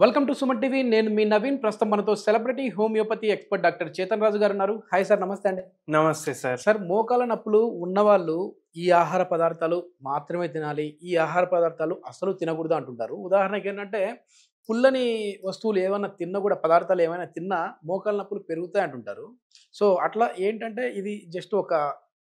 Welcome to Suman TV. నేను మీ నవీన్. ప్రస్తుతం మనతో celebrity homeopathy expert doctor Chetan Raju garu ఉన్నారు. హాయ్ సార్, నమస్తే అండి. నమస్తే సార్. సార్, మోకాల నొప్పులు ఉన్నవాళ్ళు ఈ ఆహార పదార్థాలు మాత్రమే తినాలి, ఈ ఆహార పదార్థాలు అసలు తినకూడదు అంటుంటారు. ఉదాహరణకి ఏంటంటే పుల్లని వస్తువులు ఏమైనా తిన్నా కూడా, పదార్థాలు ఏమైనా తిన్నా మోకాల నొప్పులు పెరుగుతాయి అంటుంటారు. సో అట్లా ఏంటంటే ఇది జస్ట్ ఒక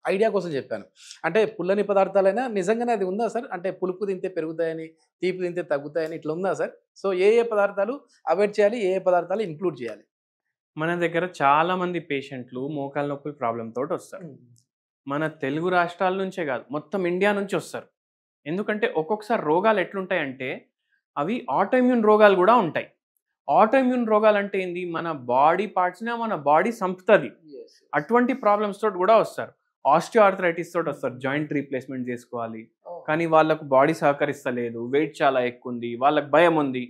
ఐడియా కోసం చెప్పాను. అంటే పుల్లని పదార్థాలైనా నిజంగానే అది ఉందా సార్? అంటే పులుపు తింటే పెరుగుతాయని, తీపి తింటే తగ్గుతాయని ఇట్లా ఉందా సార్? సో ఏ పదార్థాలు అవాయిడ్ చేయాలి, ఏ పదార్థాలు ఇంక్లూడ్ చేయాలి? మన దగ్గర చాలా మంది పేషెంట్లు మోకాల నొప్పుల ప్రాబ్లం తోటి వస్తారు. మన తెలుగు రాష్ట్రాల నుంచే కాదు, మొత్తం ఇండియా నుంచి వస్తారు. ఎందుకంటే ఒక్కొక్కసారి రోగాలు ఎట్లుంటాయంటే అవి ఆటోఇమ్యూన్ రోగాలు కూడా ఉంటాయి. ఆటోఇమ్యూన్ రోగాలు అంటే ఏంది? మన బాడీ పార్ట్స్ని మన బాడీ సంపుతుంది. అటువంటి ప్రాబ్లమ్స్ తోటి కూడా వస్తారు. ఆస్టియోఆర్థరైటిస్ తోటి వస్తారు. జాయింట్ రీప్లేస్మెంట్ చేసుకోవాలి, కానీ వాళ్ళకు బాడీ సహకరిస్తలేదు, వెయిట్ చాలా ఎక్కువ ఉంది, వాళ్ళకి భయం ఉంది,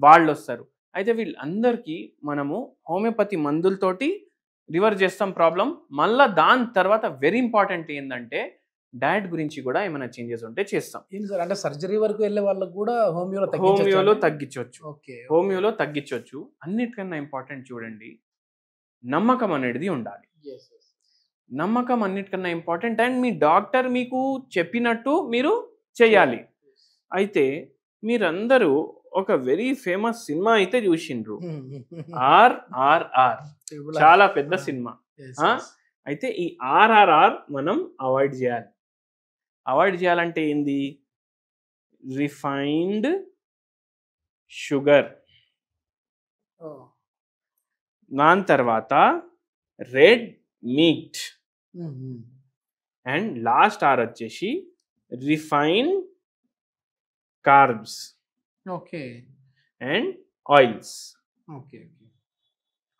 వాళ్ళు వస్తారు. అయితే వీళ్ళందరికీ మనము హోమియోపతి మందులతోటి రివర్స్ చేస్తాం ప్రాబ్లం. మళ్ళీ దాని తర్వాత వెరీ ఇంపార్టెంట్ ఏంటంటే డయట్ గురించి కూడా ఏమైనా చేంజెస్ ఉంటే చేస్తాం. ఏంటి సార్, అంటే సర్జరీ వరకు వెళ్ళే వాళ్ళకి కూడా హోమియోలో తగ్గించవచ్చు. హోమియోలో తగ్గించవచ్చు. అన్నిటికన్నా ఇంపార్టెంట్ చూడండి, నమ్మకం అనేది ఉండాలి. నమ్మకం అన్నిటికన్నా ఇంపార్టెంట్. అండ్ మీ డాక్టర్ మీకు చెప్పినట్టు మీరు చేయాలి. అయితే మీరందరూ ఒక వెరీ ఫేమస్ సినిమా అయితే చూసిండ్రు, RRR. చాలా పెద్ద సినిమా. అయితే ఈ RRR మనం అవాయిడ్ చేయాలి. అవాయిడ్ చేయాలంటే ఏంది? రిఫైన్డ్ షుగర్, దాని తర్వాత red meat, and last or వచ్చేసి రిఫైన్ కార్బ్స్ అండ్ ఆయిల్స్.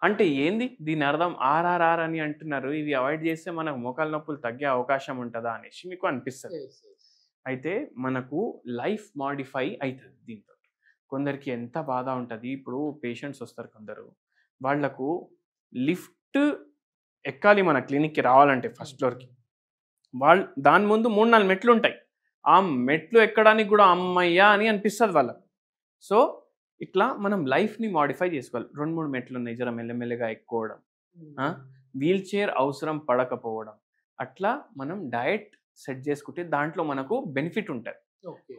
అంటే ఏంది దీని అర్థం? RRR అని అంటున్నారు, ఇవి అవాయిడ్ చేస్తే మనకు మోకాల నొప్పులు తగ్గే అవకాశం ఉంటుందా అనేసి మీకు అనిపిస్తుంది. అయితే మనకు లైఫ్ మాడిఫై అవుతుంది దీంతో. కొందరికి ఎంత బాధ ఉంటుంది. ఇప్పుడు పేషెంట్స్ వస్తారు కొందరు, వాళ్లకు లిఫ్ట్ ఎక్కాలి మన క్లినిక్కి రావాలంటే ఫస్ట్ ఫ్లోర్కి. వాళ్ళు దాని ముందు 3-4 మెట్లు ఉంటాయి. ఆ మెట్లు ఎక్కడానికి కూడా అమ్మయ్యా అని అనిపిస్తుంది వాళ్ళకు. సో ఇట్లా మనం లైఫ్ని మాడిఫై చేసుకోవాలి. 2-3 మెట్లు ఉన్నాయి, జర మెల్లమెల్లగా ఎక్కువడం, వీల్ చైర్ అవసరం పడకపోవడం, అట్లా మనం డయట్ సెట్ చేసుకుంటే దాంట్లో మనకు బెనిఫిట్ ఉంటుంది.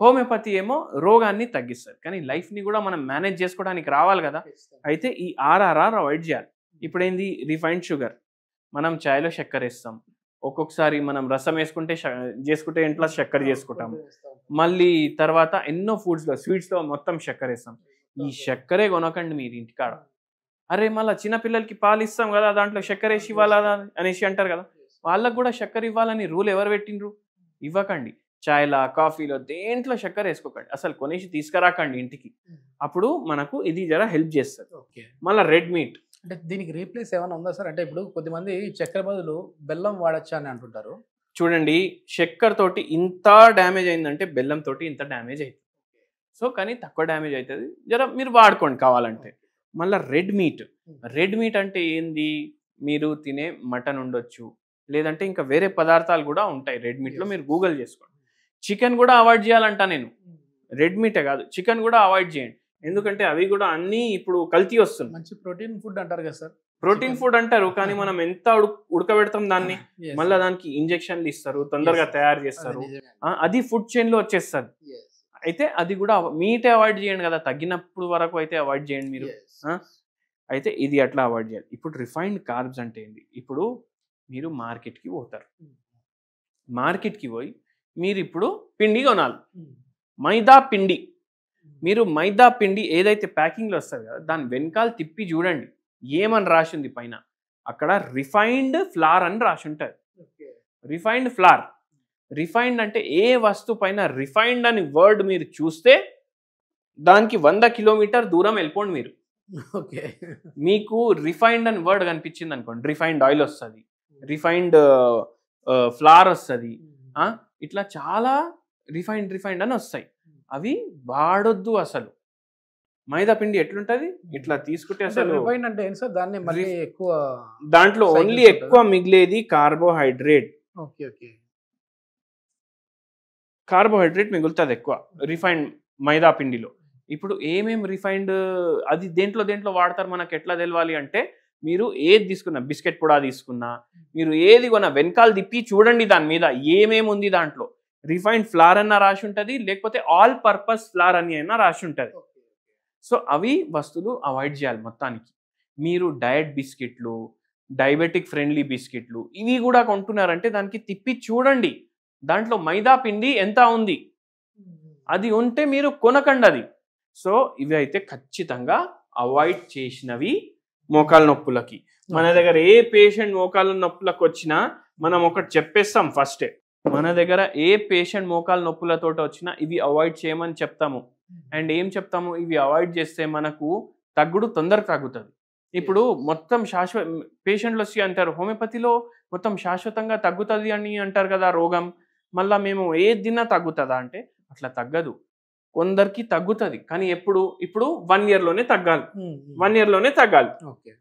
హోమియోపతి ఏమో రోగాన్ని తగ్గిస్తుంది, కానీ లైఫ్ని కూడా మనం మేనేజ్ చేసుకోవడానికి రావాలి కదా. అయితే ఈ RRR అవాయిడ్ చేయాలి. ఇప్పుడు ఏంది? Refined sugar. మనం చాయ్లో చక్కెర వేస్తాం, ఒక్కొక్కసారి మనం రసం చేసుకుంటే ఇంట్లో చక్కెర చేసుకుంటాం. మళ్ళీ తర్వాత ఎన్నో ఫుడ్స్లో, స్వీట్స్లో మొత్తం చక్కెర వేస్తాం. ఈ చక్కెరే కొనకండి మీరు ఇంటికాడ. అరే మళ్ళీ చిన్నపిల్లలకి పాలు ఇస్తాం కదా, దాంట్లో చక్కెర వేసి ఇవ్వాలా అనేసి అంటారు కదా. వాళ్ళకు కూడా చక్కెర ఇవ్వాలని రూల్ ఎవరు పెట్టిండ్రు? ఇవ్వకండి. చాయ్లా, కాఫీలో దేంట్లో చక్కెర వేసుకోకండి, అసలు కొనేసి తీసుకురాకండి ఇంటికి. అప్పుడు మనకు ఇది జర హెల్ప్ చేస్తుంది. మళ్ళీ రెడ్ మీట్. అంటే దీనికి రీప్లేస్ ఏమైనా ఉందా సార్? అంటే ఇప్పుడు కొద్దిమంది చక్కెర బదులు బెల్లం వాడచ్చా అని అంటుంటారు. చూడండి, చక్కెర తోటి ఇంత డ్యామేజ్ అయిందంటే బెల్లం తోటి ఇంత డ్యామేజ్ అవుతుంది. సో కానీ తక్కువ డ్యామేజ్ అవుతుంది, జర మీరు వాడుకోండి కావాలంటే. మళ్ళీ రెడ్ మీట్. రెడ్ మీట్ అంటే ఏంది? మీరు తినే మటన్ ఉండొచ్చు, లేదంటే ఇంకా వేరే పదార్థాలు కూడా ఉంటాయి రెడ్ మీట్లో, మీరు గూగుల్ చేసుకోండి. చికెన్ కూడా అవాయిడ్ చేయాలంట నేను. రెడ్ మీటే కాదు, చికెన్ కూడా అవాయిడ్ చేయండి. ఎందుకంటే అవి కూడా అన్నీ ఇప్పుడు కల్తీ వస్తుంది. మంచి ప్రోటీన్ ఫుడ్ అంటారు కదా సార్. ప్రోటీన్ ఫుడ్ అంటారు, కానీ మనం ఎంత ఉడకబెడతాం దాన్ని, మళ్ళీ దానికి ఇంజెక్షన్లు ఇస్తారు, తొందరగా తయారు చేస్తారు, అది ఫుడ్ చైన్ లో వచ్చేస్తుంది. అయితే అది కూడా మీటే అవాయిడ్ చేయండి కదా, తగ్గినప్పుడు వరకు అయితే అవాయిడ్ చేయండి మీరు. అయితే ఇది అట్లా అవాయిడ్ చేయాలి. ఇప్పుడు రిఫైన్డ్ కార్బ్స్ అంటే ఏంది? ఇప్పుడు మీరు మార్కెట్కి పోతారు, మార్కెట్కి పోయి మీరు ఇప్పుడు పిండి కొనాలి, మైదా పిండి. మీరు మైదా పిండి ఏదైతే ప్యాకింగ్లో వస్తుంది కదా, దాని వెనకాల తిప్పి చూడండి ఏమని రాసి ఉంది పైన. అక్కడ రిఫైన్డ్ ఫ్లార్ అని రాసి ఉంటుంది. Refined flower. రిఫైన్డ్ అంటే ఏ వస్తువు పైన రిఫైన్డ్ అని వర్డ్ మీరు చూస్తే దానికి 100 కిలోమీటర్ దూరం వెళ్ళిపోండి మీరు. మీకు రిఫైన్డ్ అని వర్డ్ కనిపించింది అనుకోండి, రిఫైన్డ్ ఆయిల్ వస్తుంది, రిఫైన్డ్ ఫ్లార్ వస్తుంది, ఇట్లా చాలా రిఫైన్డ్ అని వస్తాయి. అవి వాడొద్దు అసలు. మైదా పిండి ఎట్లుంటది? ఇట్లా తీసుకుంటే అసలు రిఫైన్డ్ అంటే ఏంటి సార్? దాన్ని మళ్ళీ ఎక్కువ దాంట్లో ఓన్లీ ఎక్కువ మిగిలేది కార్బోహైడ్రేట్. కార్బోహైడ్రేట్ మిగులుతుంది ఎక్కువ రిఫైన్డ్ మైదా పిండిలో. ఇప్పుడు ఏమేమి రిఫైన్డ్ అది దేంట్లో వాడతారు మనకు ఎట్లా తెలవాలి అంటే, మీరు ఏది తీసుకున్నా, బిస్కెట్ కూడా తీసుకున్నా, మీరు ఏది కొన్నా వెనకాల తిప్పి చూడండి దాని మీద ఏమేమి ఉంది దాంట్లో. రిఫైన్డ్ ఫ్లార్ అన్న రాసి ఉంటుంది, లేకపోతే ఆల్ పర్పస్ ఫ్లార్ అని అయినా రాసి ఉంటుంది. సో అవి వస్తువులు అవాయిడ్ చేయాలి మొత్తానికి. మీరు డయట్ బిస్కెట్లు, డయాబెటిక్ ఫ్రెండ్లీ బిస్కెట్లు ఇవి కూడా కొంటున్నారంటే దానికి తిప్పి చూడండి దాంట్లో మైదా పిండి ఎంత ఉంది. అది ఉంటే మీరు కొనకండి అది. సో ఇవి అయితే ఖచ్చితంగా అవాయిడ్ చేసినవి మోకాళ్ళ నొప్పులకి. మన దగ్గర ఏ పేషెంట్ మోకాళ్ళ నొప్పులకు వచ్చినా మనం ఒకటి చెప్పేస్తాం ఫస్టే. మన దగ్గర ఏ పేషెంట్ మోకాళ్ళ నొప్పులతో వచ్చినా ఇవి అవాయిడ్ చేయమని చెప్తాము. అండ్ ఏం చెప్తాము, ఇవి అవాయిడ్ చేస్తే మనకు తగ్గుడు తొందరగా తగ్గుతుంది. ఇప్పుడు మొత్తం పేషెంట్లు వచ్చి అంటారు హోమియోపతిలో మొత్తం శాశ్వతంగా తగ్గుతుంది అని అంటారు కదా రోగం, మళ్ళీ మేము ఏది తిన్నా తగ్గుతుందా అంటే అట్లా తగ్గదు. కొందరికి తగ్గుతుంది కానీ ఇప్పుడు 1 yearలోనే తగ్గాలి. 1 yearలోనే తగ్గాలి.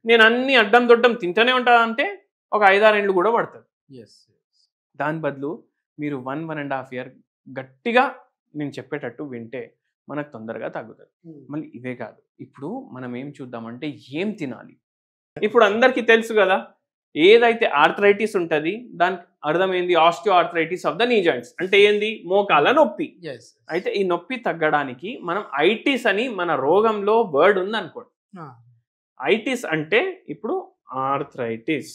నేను అన్ని అడ్డం దొడ్డం తింటూనే ఉంటా అంటే ఒక 5-6 ఏళ్ళు కూడా పడుతుంది. దాని బదులు మీరు 1-1.5 year గట్టిగా నేను చెప్పేటట్టు వింటే మనకు తొందరగా తగ్గుతుంది. మళ్ళీ ఇవే కాదు, ఇప్పుడు మనం ఏం చూద్దామంటే ఏం తినాలి. ఇప్పుడు అందరికీ తెలుసు కదా, ఏదైతే ఆర్థరైటిస్ ఉంటుంది దానికి అర్థం ఏంది, ఆస్టియో ఆర్థరైటిస్ ఆఫ్ ద నీ జాయింట్స్ అంటే ఏంది, మోకాల నొప్పి. అయితే ఈ నొప్పి తగ్గడానికి మనం ఐటిస్ అని మన రోగంలో వర్డ్ ఉంది అనుకోండి. ఐటిస్ అంటే ఇప్పుడు ఆర్థరైటిస్,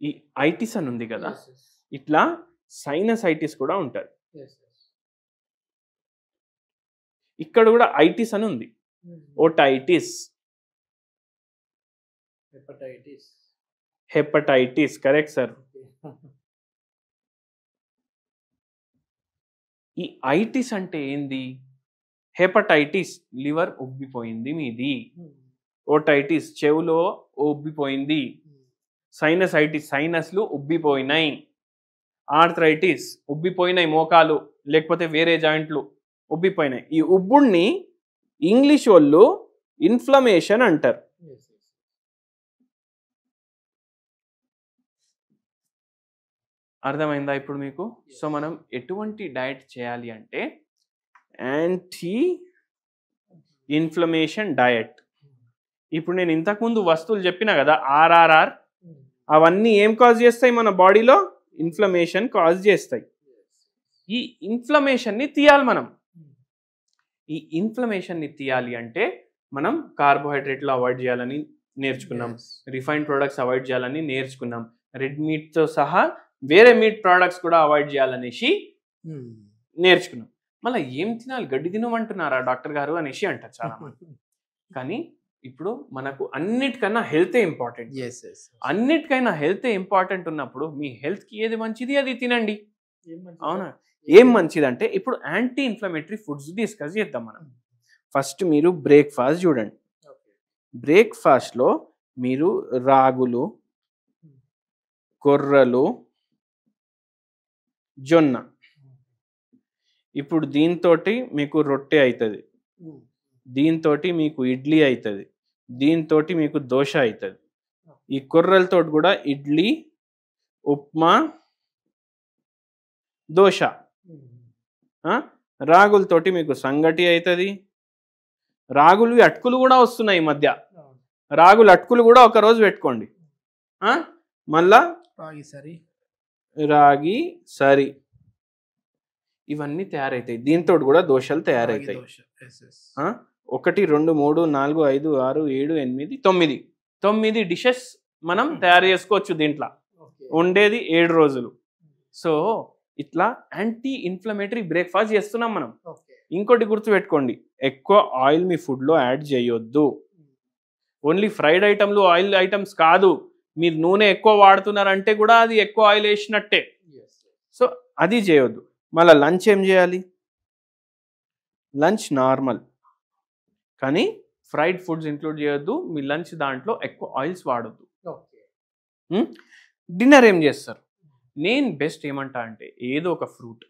ఈ ఐటిస్ అని ఉంది కదా, ఇట్లా సైనసైటిస్ కూడా ఉంటుంది. ఇక్కడ కూడా ఐటిస్ అని ఉంది, ఓటైటిస్, హెపటైటిస్ కరెక్ట్ సార్. ఈ ఐటిస్ అంటే ఏంది, హెపటైటిస్ లివర్ ఉబ్బిపోయింది మీది, ఓటైటిస్ చెవులో ఉబ్బిపోయింది, సైనసైటిస్ సైనస్లు ఉబ్బిపోయినాయి, ఆర్థరైటిస్ ఉబ్బిపోయినాయి మోకాలు లేకపోతే వేరే జాయింట్లు ఉబ్బిపోయినాయి. ఈ ఉబ్బుడిని ఇంగ్లీష్ వాళ్ళు ఇన్ఫ్లమేషన్ అంటారు. అర్థమైందా ఇప్పుడు మీకు? సో మనం ఎటువంటి డయట్ చేయాలి అంటే యాంటీ ఇన్ఫ్లమేషన్ డయట్. ఇప్పుడు నేను ఇంతకుముందు వస్తువులు చెప్పినా కదా, ఆర్ఆర్ఆర్, అవన్నీ ఏం కాజ్ చేస్తాయి మన బాడీలో, ఇన్ఫ్లమేషన్ కాజ్ చేస్తాయి. ఈ ఇన్ఫ్లమేషన్ని తీయాలి మనం. ఈ ఇన్ఫ్లమేషన్ని తీయాలి అంటే మనం కార్బోహైడ్రేట్లు అవాయిడ్ చేయాలని నేర్చుకున్నాం, రిఫైన్డ్ ప్రొడక్ట్స్ అవాయిడ్ చేయాలని నేర్చుకున్నాం, రెడ్ మీట్తో సహా వేరే మీట్ ప్రోడక్ట్స్ కూడా అవాయిడ్ చేయాలనేసి నేర్చుకున్నాం. మళ్ళీ ఏం తినాలి, గడ్డి తినమంటున్నారా డాక్టర్ గారు అనేసి అంటారు చాలా మంది. కానీ ఇప్పుడు మనకు అన్నిటికన్నా హెల్తే ఇంపార్టెంట్. అన్నిటికైనా హెల్తే ఇంపార్టెంట్ ఉన్నప్పుడు మీ హెల్త్కి ఏది మంచిది అది తినండి. అవునా? ఏం మంచిది అంటే ఇప్పుడు యాంటీ ఇన్ఫ్లమేటరీ ఫుడ్స్ డిస్కస్ చేద్దాం మనం. ఫస్ట్ మీరు బ్రేక్ఫాస్ట్ చూడండి. బ్రేక్ఫాస్ట్లో మీరు రాగులు, కొర్రలు, జొన్న, ఇప్పుడు దీంతో మీకు రొట్టె అవుతుంది, దీంతో మీకు ఇడ్లీ అవుతుంది, దీంతో మీకు దోశ అవుతుంది. ఈ కొర్రలతో కూడా ఇడ్లీ, ఉప్మా, దోశ. రాగులతోటి మీకు సంగటి అవుతుంది. రాగులు అటుకులు కూడా వస్తున్నాయి ఈ మధ్య, రాగులు అటుకులు కూడా ఒకరోజు పెట్టుకోండి. మళ్ళా రాగి సరి, ఇవన్నీ తయారవుతాయి. దీంతో కూడా దోశలు తయారవుతాయి. 1 2 3 4 5 6 7 8 9 డిషెస్ మనం తయారు చేసుకోవచ్చు. దీంట్లో ఉండేది 7 రోజులు. సో ఇట్లా యాంటీ ఇన్ఫ్లమేటరీ బ్రేక్ఫాస్ట్ చేస్తున్నాం మనం. ఇంకోటి గుర్తుపెట్టుకోండి, ఎక్కువ ఆయిల్ మీ ఫుడ్లో యాడ్ చేయొద్దు. ఓన్లీ ఫ్రైడ్ ఐటమ్లు ఆయిల్ ఐటమ్స్ కాదు, మీరు నూనె ఎక్కువ వాడుతున్నారంటే కూడా అది ఎక్కువ ఆయిల్ వేసినట్టే. సో అది చేయొద్దు. మళ్ళీ లంచ్ ఏం చేయాలి, లంచ్ నార్మల్ కానీ ఫ్రైడ్ ఫుడ్స్ ఇంక్లూడ్ చేయొద్దు. మీ లంచ్ దాంట్లో ఎక్కువ ఆయిల్స్ వాడొద్దు. డిన్నర్ ఏం చేస్తారు, నేను బెస్ట్ ఏమంటా అంటే ఏదో ఒక ఫ్రూట్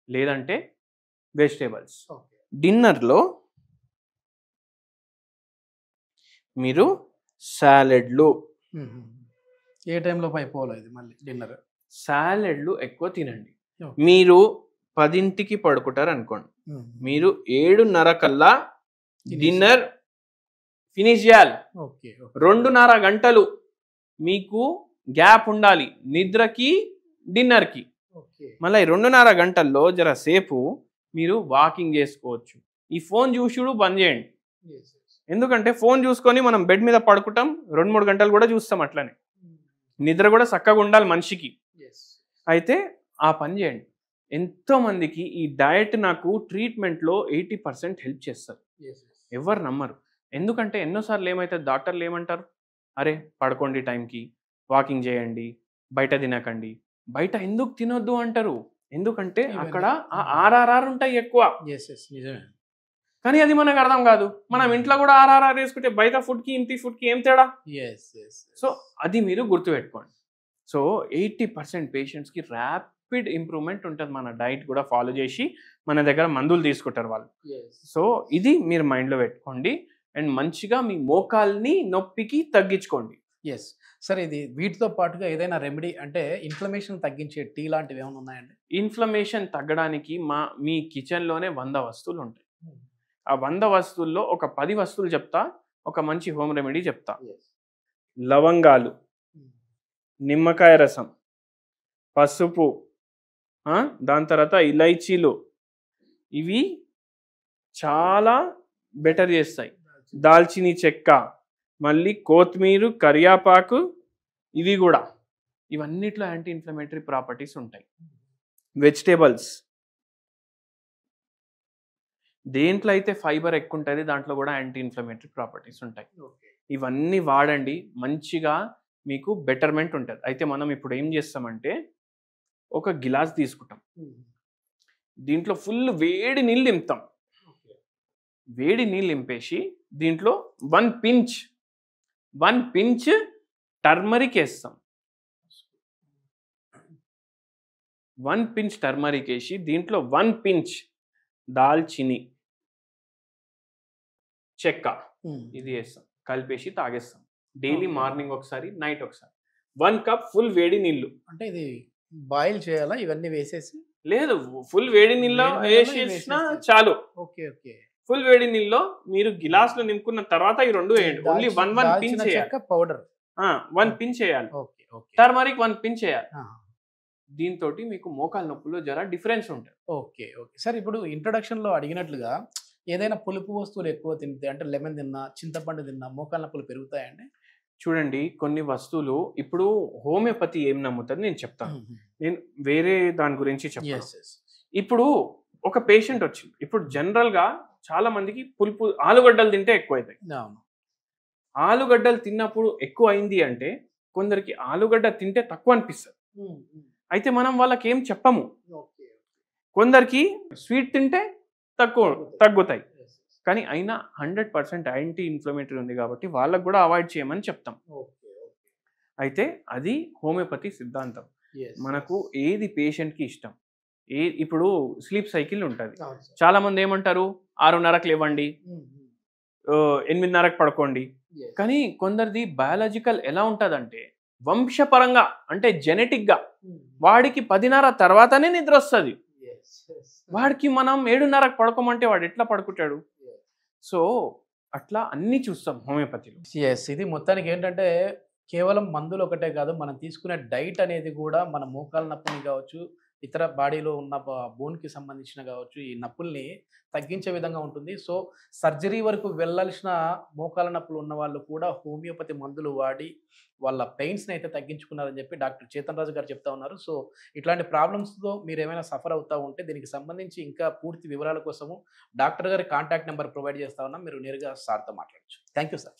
లేదంటే వెజిటేబుల్స్. డిన్నర్లో మీరు సాలెడ్లు, ఏ టైంలో అయిపోవాలి ఇది మళ్ళీ డిన్నర్, సాలెడ్లు ఎక్కువ తినండి. మీరు 10కి పడుకుంటారు అనుకోండి, మీరు 7:30 కల్లా డిన్నర్ ఫినిష్ చేయాలి. 2:30 గంటలు మీకు గ్యాప్ ఉండాలి నిద్రకి డిన్నర్కి. మళ్ళీ 2:30 గంటల్లో జర సేపు మీరు వాకింగ్ చేసుకోవచ్చు. ఈ ఫోన్ చూసుడు బంద్ చేయండి. ఎందుకంటే ఫోన్ చూసుకొని మనం బెడ్ మీద పడుకుంటాం, 2-3 గంటలు కూడా చూస్తాం. అట్లనే నిద్ర కూడా చక్కగా ఉండాలి మనిషికి. అయితే ఆ పని చేయండి. ఎంతో మందికి ఈ డయట్ నాకు ట్రీట్మెంట్లో 80% హెల్ప్ చేస్తారు. ఎవరు నమ్మరు. ఎందుకంటే ఎన్నోసార్లు ఏమవుతుంది, డాక్టర్లు ఏమంటారు, అరే పడుకోండి టైంకి, వాకింగ్ చేయండి, బయట తినకండి. బయట ఎందుకు తినొద్దు అంటారు, ఎందుకంటే అక్కడ ఆర్ఆర్ఆర్ ఉంటాయి ఎక్కువ. కానీ అది మనకు అర్థం కాదు. మనం ఇంట్లో కూడా ఆర్ఆర్ఆర్ వేసుకుంటే బయట ఫుడ్కి ఇంటి ఫుడ్కి ఏం తేడా? సో అది మీరు గుర్తుపెట్టుకోండి. సో 80% పేషెంట్స్కి ర్యాపిడ్ ఇంప్రూవ్మెంట్ ఉంటుంది మన డైట్ కూడా ఫాలో చేసి. మన దగ్గర మందులు తీసుకుంటారు వాళ్ళు. సో ఇది మీరు మైండ్లో పెట్టుకోండి. అండ్ మంచిగా మీ మోకాల్ని నొప్పికి తగ్గించుకోండి. సరే, ఇది వీటితో పాటుగా ఏదైనా రెమెడీ అంటే ఇన్ఫ్లమేషన్ తగ్గించే టీ లాంటివి ఏమైనా ఉన్నాయండి? ఇన్ఫ్లమేషన్ తగ్గడానికి మీ కిచెన్లోనే 100 వస్తువులు ఉంటాయి. ఆ 100 వస్తువుల్లో ఒక 10 వస్తువులు చెప్తా, ఒక మంచి హోమ్ రెమెడీ చెప్తా. లవంగాలు, నిమ్మకాయ రసం, పసుపు, దాని తర్వాత ఇలైచీలు, ఇవి చాలా బెటర్ చేస్తాయి. దాల్చిని చెక్క, మళ్ళీ కొత్తిమీర, కరియాపాకు, ఇవి కూడా, ఇవన్నిట్లో యాంటీ ఇన్ఫ్లమేటరీ ప్రాపర్టీస్ ఉంటాయి. వెజిటేబుల్స్, దేంట్లో అయితే ఫైబర్ ఎక్కువ ఉంటుంది దాంట్లో కూడా యాంటీ ఇన్ఫ్లమేటరీ ప్రాపర్టీస్ ఉంటాయి. ఇవన్నీ వాడండి, మంచిగా మీకు బెటర్మెంట్ ఉంటుంది. అయితే మనం ఇప్పుడు ఏం చేస్తామంటే ఒక గిలాస్ తీసుకుంటాం, దీంట్లో ఫుల్ వేడి నీళ్ళు నింపుతాం. వేడి నీళ్ళు నింపేసి దీంట్లో 1 పించ్ టర్మరిక్ వేస్తాం. 1 పించ్ టర్మరిక్ వేసి దీంట్లో 1 పించ్ దాల్చిని చెక్క ఇది వేస్తాం, కలిపేసి తాగేస్తాం. డైలీ మార్నింగ్ ఒకసారి, నైట్ ఒకసారి. 1 కప్ ఫుల్ వేడి నీళ్ళు. అంటే ఇది బాయిల్ చేయాలా ఇవన్నీ వేసేసి? లేదు, ఫుల్ వేడి నీళ్ళలో వేసేసినా చాలు. ఫుల్ వేడి నీళ్ళలో మీరు గిలాస్ లో నింపుకున్న తర్వాత ఈ 2 వేయండి. ఓన్లీ 1 పించ్ చేయాలి. పౌడర్ 1 పించ్ చేయాలి. టర్మరిక్ 1 పించ్ చేయాలి. దీంతో మీకు మోకాలు నొప్పులు జర డిఫరెన్స్ ఉంటుంది. ఓకే. సార్, ఇప్పుడు ఇంట్రొడక్షన్ లో అడిగినట్లుగా ఏదైనా పులుపు వస్తువులు ఎక్కువ తింటే, అంటే లెమన్ తిన్నా, చింతపండు తిన్నా మోకాలు నొప్పులు పెరుగుతాయండి? చూడండి, కొన్ని వస్తువులు ఇప్పుడు హోమియోపతి ఏం నమ్ముతుంది నేను చెప్తాను. నేను వేరే దాని గురించి చెప్తాను. ఇప్పుడు ఒక పేషెంట్ వచ్చింది. ఇప్పుడు జనరల్ గా చాలా మందికి పులుపు ఆలుగడ్డలు తింటే ఎక్కువ అవుతాయి. ఆలుగడ్డలు తిన్నప్పుడు ఎక్కువ అయింది అంటే కొందరికి ఆలుగడ్డ తింటే తక్కువ అనిపిస్తుంది. అయితే మనం వాళ్ళకి ఏం చెప్పము. కొందరికి స్వీట్ తింటే తగ్గుతాయి, కానీ అయినా 100% యాంటీ ఇన్ఫ్లమేటరీ ఉంది కాబట్టి వాళ్ళకు కూడా అవాయిడ్ చేయమని చెప్తాం. అయితే అది హోమియోపతి సిద్ధాంతం. మనకు ఏది పేషెంట్కి ఇష్టం. ఇప్పుడు స్లీప్ సైకిల్ ఉంటుంది. చాలా మంది ఏమంటారు, 6:30కి లేవండి, 8:30కి పడుకోండి. కానీ కొందరిది బయాలజికల్ ఎలా ఉంటుందంటే వంశపరంగా, అంటే జెనెటిక్ గా వాడికి 10:30 తర్వాతనే నిద్ర వస్తుంది. వాడికి మనం 7:30కి పడుకోమంటే వాడు ఎట్లా పడుకుంటాడు? సో అట్లా అన్ని చూస్తాం హోమియోపతిలో. ఇది మొత్తానికి ఏంటంటే కేవలం మందులు ఒకటే కాదు, మనం తీసుకునే డైట్ అనేది కూడా మన మోకాల నొప్పిని కావచ్చు, ఇతర బాడీలో ఉన్న బోన్కి సంబంధించిన కావచ్చు, ఈ నొప్పుల్ని తగ్గించే విధంగా ఉంటుంది. సో సర్జరీ వరకు వెళ్ళాల్సిన మోకాల నొప్పులు ఉన్న వాళ్ళు కూడా హోమియోపతి మందులు వాడి వాళ్ళ పెయిన్స్ని అయితే తగ్గించుకున్నారని చెప్పి డాక్టర్ చేతన్ రాజు గారు చెప్తా ఉన్నారు. సో ఇట్లాంటి ప్రాబ్లమ్స్తో మీరు ఏమైనా సఫర్ అవుతూ ఉంటే దీనికి సంబంధించి ఇంకా పూర్తి వివరాల కోసము డాక్టర్ గారి కాంటాక్ట్ నెంబర్ ప్రొవైడ్ చేస్తా ఉన్నాం. మీరు నేరుగా సార్తో మాట్లాడచ్చు. Thank you sir.